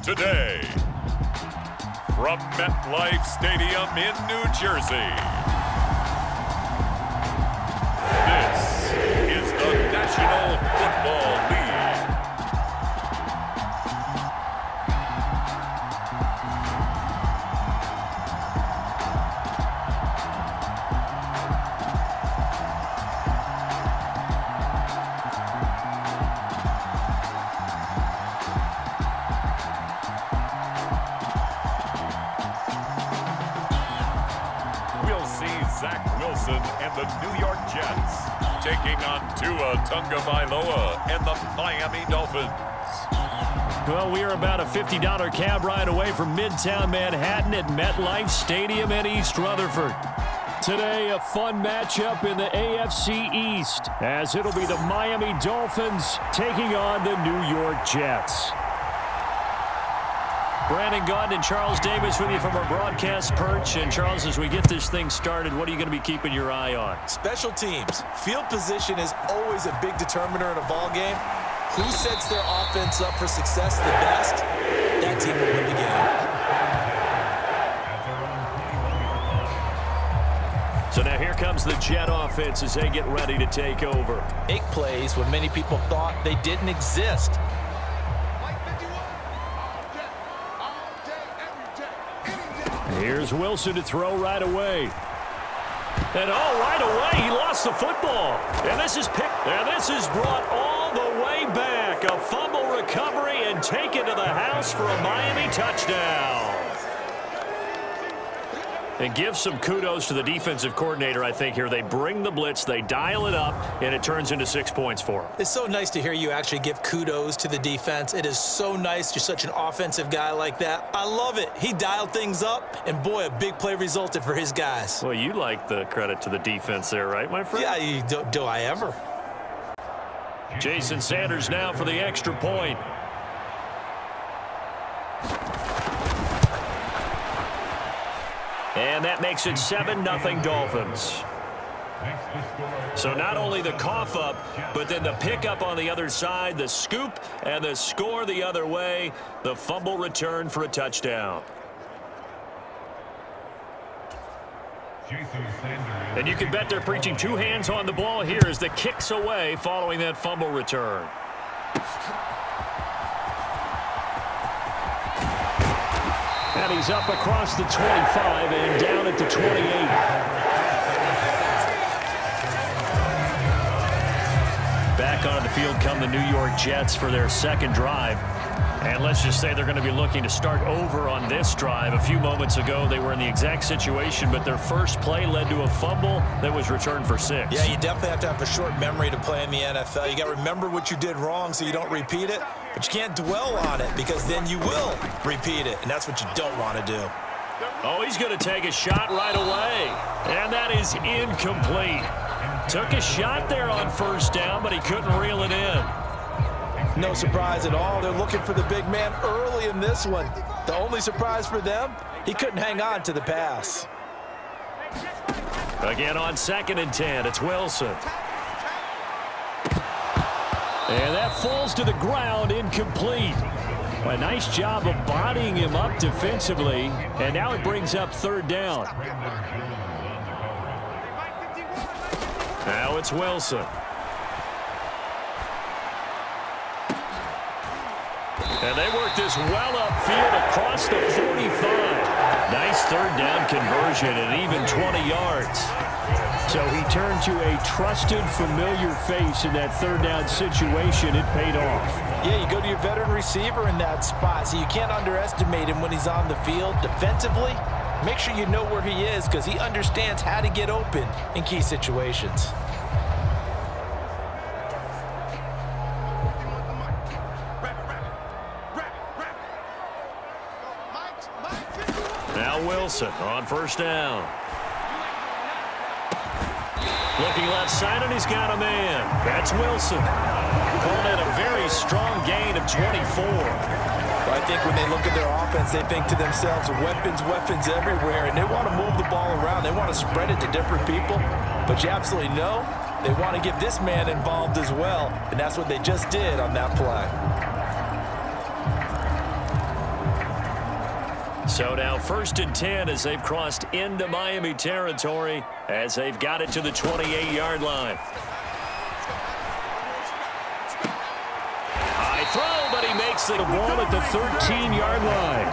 today, from MetLife Stadium in New Jersey, this is the National Football League. And the New York Jets taking on Tua Tagovailoa and the Miami Dolphins. Well, we are about a $50 cab ride away from Midtown Manhattan at MetLife Stadium in East Rutherford. Today, a fun matchup in the AFC East, as it'll be the Miami Dolphins taking on the New York Jets. Brandon Gaunt and Charles Davis with you from our broadcast perch. And Charles, as we get this thing started, what are you going to be keeping your eye on? Special teams. Field position is always a big determiner in a ball game. Who sets their offense up for success the best, that team will win the game. So now here comes the Jet offense as they get ready to take over. Make plays when many people thought they didn't exist. Here's Wilson to throw right away. And right away, he lost the football. And this is picked. And this is brought all the way back. A fumble recovery and taken to the house for a Miami touchdown. And give some kudos to the defensive coordinator, I think, here. They bring the blitz, they dial it up, and it turns into 6 points for them. It's so nice to hear you actually give kudos to the defense. It is so nice. You're such an offensive guy like that. I love it. He dialed things up, and boy, a big play resulted for his guys. Well, you like the credit to the defense there, right, my friend? Yeah, do I ever? Jason Sanders now for the extra point. And that makes it 7-0 Dolphins. So not only the cough up, but then the pickup on the other side, the scoop, and the score the other way. The fumble return for a touchdown. And you can bet they're preaching two hands on the ball here as the kick's away following that fumble return. And he's up across the 25 and down at the 28. Back onto the field come the New York Jets for their second drive. And let's just say they're going to be looking to start over on this drive. A few moments ago, they were in the exact situation, but their first play led to a fumble that was returned for 6. Yeah, you definitely have to have a short memory to play in the NFL. You got to remember what you did wrong so you don't repeat it, but you can't dwell on it because then you will repeat it, and that's what you don't want to do. Oh, he's going to take a shot right away, and that is incomplete. Took a shot there on first down, but he couldn't reel it in. No surprise at all. They're looking for the big man early in this one. The only surprise for them, he couldn't hang on to the pass. Again on 2nd and 10, it's Wilson. And that falls to the ground, incomplete. A nice job of bodying him up defensively, and now it brings up 3rd down. Now it's Wilson. And they work this well upfield across the 45. Nice 3rd down conversion and even 20 yards. So he turned to a trusted, familiar face in that 3rd down situation. It paid off. Yeah, you go to your veteran receiver in that spot, so you can't underestimate him when he's on the field. Defensively, make sure you know where he is because he understands how to get open in key situations. Wilson on 1st down. Looking left side, and he's got a man. That's Wilson. Calling it a very strong gain of 24. Well, I think when they look at their offense, they think to themselves, weapons, weapons everywhere, and they want to move the ball around. They want to spread it to different people. But you absolutely know they want to get this man involved as well, and that's what they just did on that play. So now 1st and 10 as they've crossed into Miami territory as they've got it to the 28-yard line. High throw, but he makes the ball at the 13-yard line.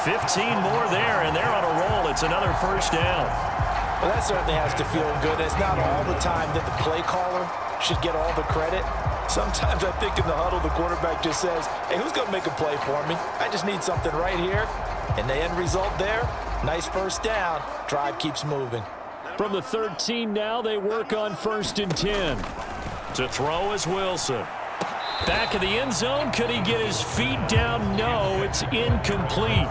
15 more there, and they're on a roll. It's another first down. Well, that certainly has to feel good. It's not all the time that the play caller should get all the credit. Sometimes I think in the huddle, the quarterback just says, hey, who's going to make a play for me? I just need something right here. And the end result there, nice first down. Drive keeps moving. From the 13 now, they work on 1st and 10. To throw is Wilson. Back in the end zone, could he get his feet down? No, it's incomplete.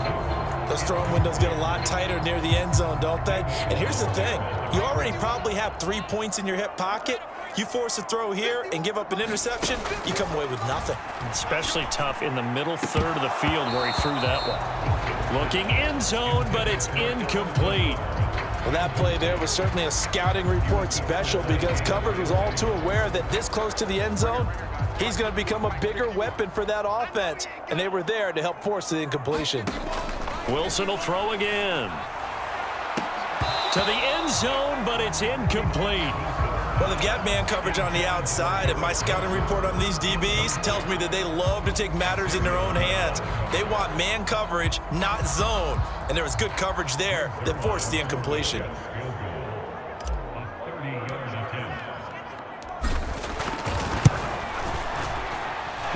Those throwing windows get a lot tighter near the end zone, don't they? And here's the thing. You already probably have 3 points in your hip pocket. You force a throw here and give up an interception, you come away with nothing. Especially tough in the middle third of the field where he threw that one. Looking end zone, but it's incomplete. Well, that play there was certainly a scouting report special because coverage was all too aware that this close to the end zone, he's going to become a bigger weapon for that offense. And they were there to help force the incompletion. Wilson will throw again. To the end zone, but it's incomplete. Well, they've got man coverage on the outside, and my scouting report on these DBs tells me that they love to take matters in their own hands. They want man coverage, not zone. And there was good coverage there that forced the incompletion.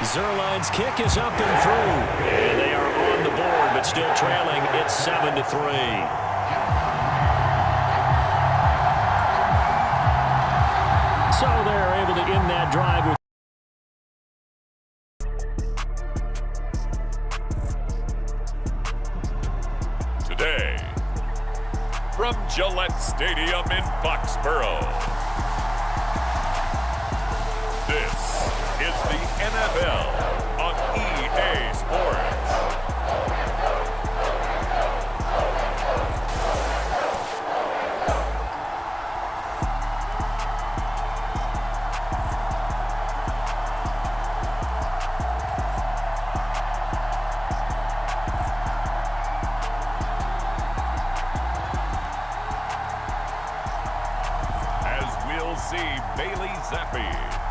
Zuerlein's kick is up and through. And they are on the board, but still trailing. It's 7-3. So they're able to end that drive with Today, from Gillette Stadium in Foxborough, this is the NFL on EA Sports.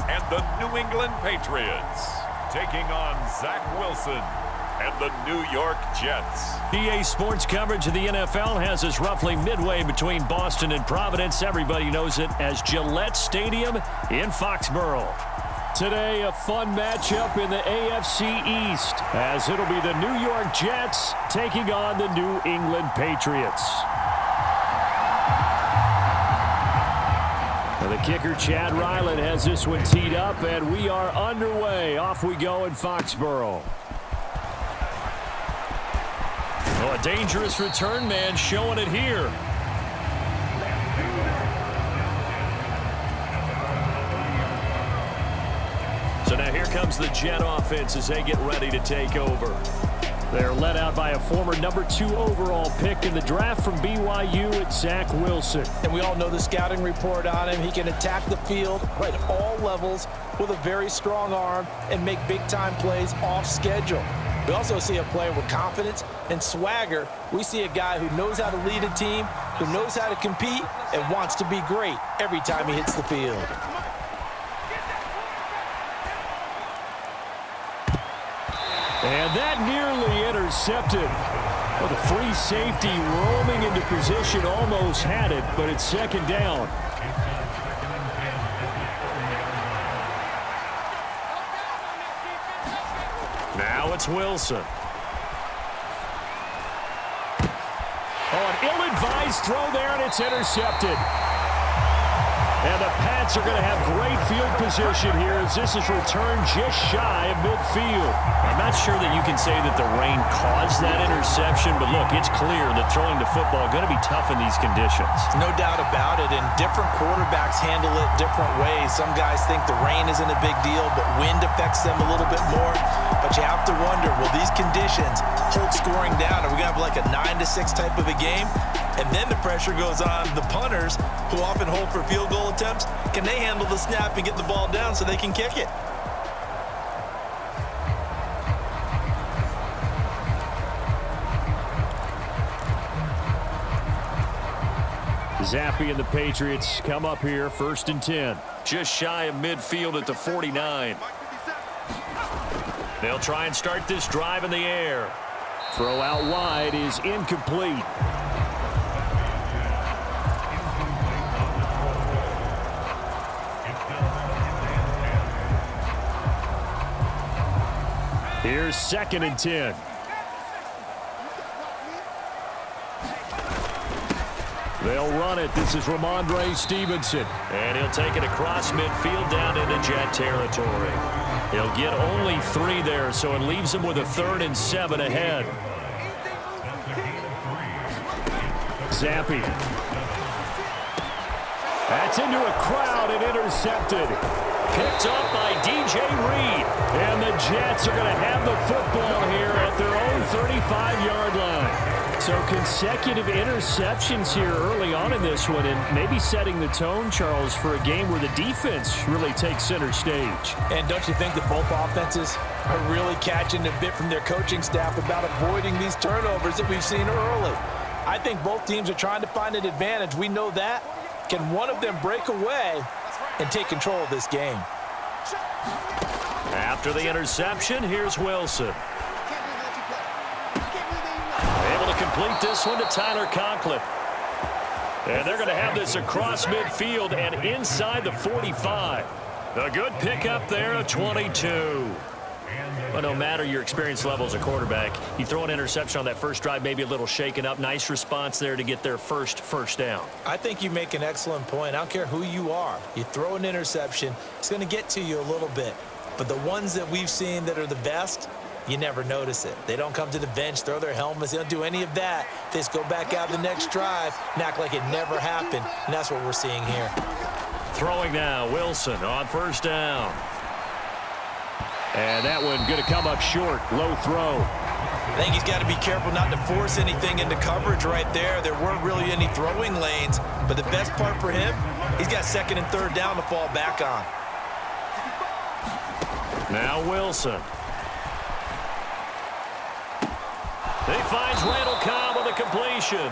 And the New England Patriots taking on Zach Wilson and the New York Jets. EA Sports coverage of the NFL has us roughly midway between Boston and Providence. Everybody knows it as Gillette Stadium in Foxborough. Today, a fun matchup in the AFC East as it'll be the New York Jets taking on the New England Patriots. The kicker, Chad Ryland, has this one teed up, and we are underway. Off we go in Foxborough. Oh, a dangerous return man showing it here. So now here comes the Jet offense as they get ready to take over. They're led out by a former #2 overall pick in the draft from BYU, it's Zach Wilson. And we all know the scouting report on him. He can attack the field right at all levels with a very strong arm and make big-time plays off schedule. We also see a player with confidence and swagger. We see a guy who knows how to lead a team, who knows how to compete, and wants to be great every time he hits the field. And that nearly intercepted. Well, the free safety roaming into position almost had it, but it's second down. Now it's Wilson. Oh, an ill-advised throw there, and it's intercepted. And the Pats are going to have great field position here as this is returned just shy of midfield. I'm not sure that you can say that the rain caused that interception, but look, it's clear that throwing the football is going to be tough in these conditions. No doubt about it, and different quarterbacks handle it different ways. Some guys think the rain isn't a big deal, but wind affects them a little bit more. But you have to wonder, will these conditions hold scoring down? Are we going to have like a 9-6 type of a game? And then the pressure goes on the punters, who often hold for field goal attempts. Can they handle the snap and get the ball down so they can kick it? Zappe and the Patriots come up here, 1st and 10. Just shy of midfield at the 49. They'll try and start this drive in the air. Throw out wide is incomplete. Here's 2nd and 10. They'll run it. This is Ramondre Stevenson. And he'll take it across midfield down into Jet territory. He'll get only 3 there, so it leaves him with a 3rd and 7 ahead. Zappe. That's into a crowd and intercepted. Picked up by DJ Reed. And the Jets are going to have the football here at their own 35-yard line. So consecutive interceptions here early on in this one, and maybe setting the tone, Charles, for a game where the defense really takes center stage. And don't you think that both offenses are really catching a bit from their coaching staff about avoiding these turnovers that we've seen early? I think both teams are trying to find an advantage. We know that. Can one of them break away and take control of this game? After the interception, here's Wilson. Able to complete this one to Tyler Conklin. And they're going to have this across midfield and inside the 45. A good pickup there of 22. But no matter your experience level as a quarterback, you throw an interception on that first drive, maybe a little shaken up. Nice response there to get their first down. I think you make an excellent point. I don't care who you are. You throw an interception, it's going to get to you a little bit. But the ones that we've seen that are the best, you never notice it. They don't come to the bench, throw their helmets. They don't do any of that. They just go back out the next drive and act like it never happened. And that's what we're seeing here. Throwing now, Wilson on 1st down. And that one going to come up short. Low throw. I think he's got to be careful not to force anything into coverage right there. There weren't really any throwing lanes. But the best part for him, he's got 2nd and 3rd down to fall back on. Now Wilson. He finds Randall Cobb on the completion.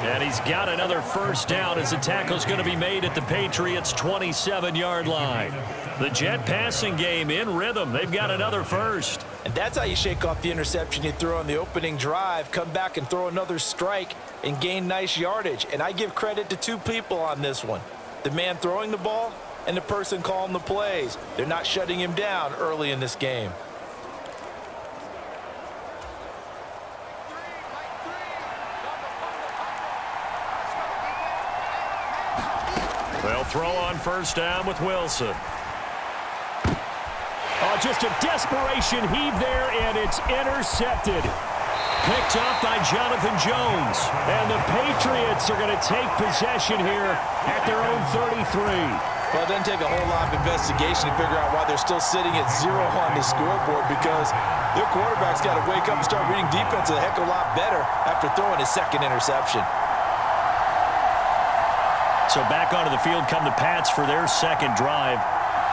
And he's got another 1st down as the tackle's going to be made at the Patriots' 27-yard line. The Jet passing game in rhythm. They've got another 1st. And that's how you shake off the interception you threw on the opening drive, come back and throw another strike and gain nice yardage. And I give credit to 2 people on this one. The man throwing the ball and the person calling the plays. They're not shutting him down early in this game. They'll throw on 1st down with Wilson. Oh, just a desperation heave there, and it's intercepted. Picked up by Jonathan Jones. And the Patriots are going to take possession here at their own 33. Well, it doesn't take a whole lot of investigation to figure out why they're still sitting at 0 on the scoreboard, because their quarterback's got to wake up and start reading defense a heck of a lot better after throwing his 2nd interception. So back onto the field come the Pats for their 2nd drive.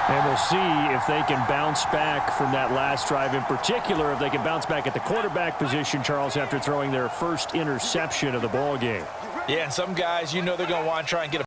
And we'll see if they can bounce back from that last drive in particular, if they can bounce back at the quarterback position, Charles, after throwing their 1st interception of the ball game. Yeah, and some guys, you know they're going to want to try and get a